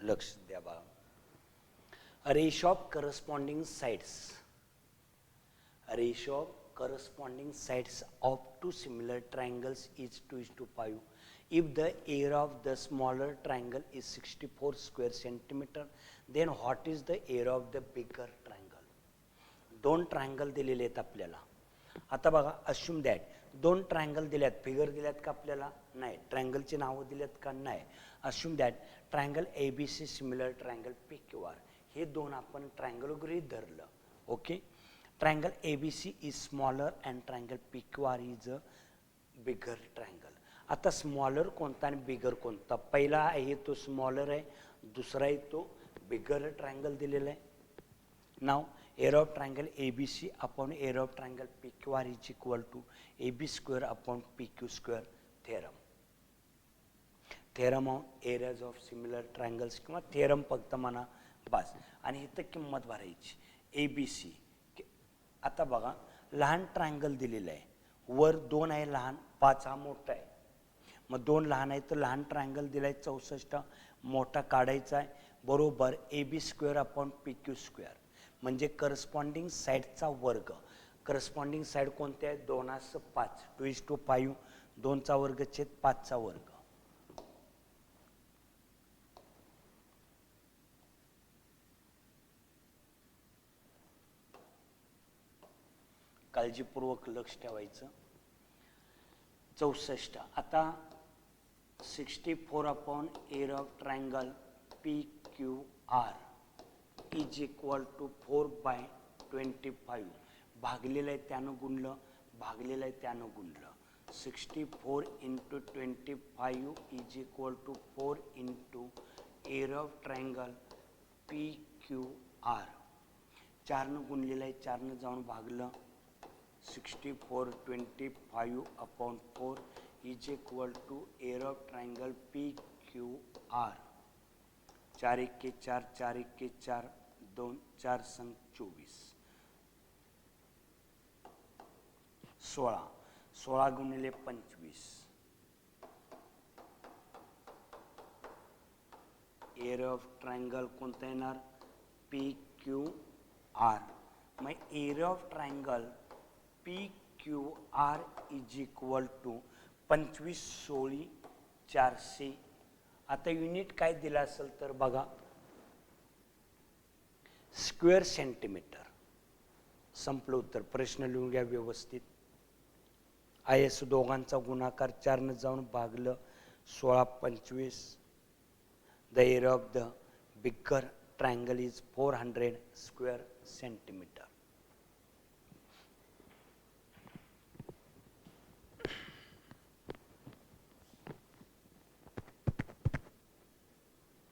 लक्ष द्या बघा. A ratio of corresponding sides. A ratio of corresponding sides of two similar triangles is 2:5. If the area of the smaller triangle is 64 square centimeter, then what is the area of the bigger triangle? दोन triangle दिलेले आहेत आपल्याला. आता बघा, assume that दोन triangle दिल्यात, figure दिल्यात का आपल्याला? नाही. ट्रायंगलची नावं दिल्यात का? नाही. Assume that triangle ABC similar triangle PQR, हे दोन आपण ट्रायंगल गृहीत धरलं. Okay. Triangle ABC is smaller and triangle PQR is a bigger triangle. आता स्मॉलर कोणता आणि बिगर कोणता? पहिला आहे तो स्मॉलर आहे, दुसरा आहे तो बिगर ट्रायंगल दिलेला आहे. नाव area of triangle ABC upon area of triangle PQR is equal to AB square upon PQ square theorem. Theorem of areas of similar triangles किंवा theorem फक्त म्हणा बस. आणि इथं किंमत भरायची ABC. आता बघा, लहान ट्रायंगल दिलेलं आहे, वर 2 आहे लहान, 5 हा मोठा आहे. मग 2 लहान आहे तर लहान ट्रायंगल दिलाय 64, मोठा काढायचा आहे. बरोबर AB square upon PQ square म्हणजे करस्पॉन्डिंग साईडचा वर्ग. करस्पॉन्डिंग साईड कोणते आहे? 2:5. 2:5. 2चा वर्ग छेद 5चा वर्ग. काळजीपूर्वक लक्ष ठेवायचं. 64. आता 64 upon area of triangle PQR is equal to 4/25. भागलेलं आहे त्यानं गुणलं, भागलेलं आहे त्यानं गुणलं. 64 × 25 is equal to 4 × area of triangle PQR. 4नं गुणलेलं आहे, 4नं जाऊन भागलं. 64 25 upon 4 is equal to area of triangle PQR. 4 × 4 4 × 4 2 4 संग 24. 16. 16 गुणिले 25. एरिया ऑफ ट्रायंगल कोणता येणार? PQR. मग area of triangle PQR is equal to 25 16 400. आता युनिट काय दिलं असेल तर बघा, स्क्वेअर सेंटीमीटर. संपलं उत्तर. प्रश्न लिहून घ्या व्यवस्थित. IS दोघांचा गुणाकार 4नं जाऊन भागलं. 16 25. The area of the bigger triangle is 400 square centimetre.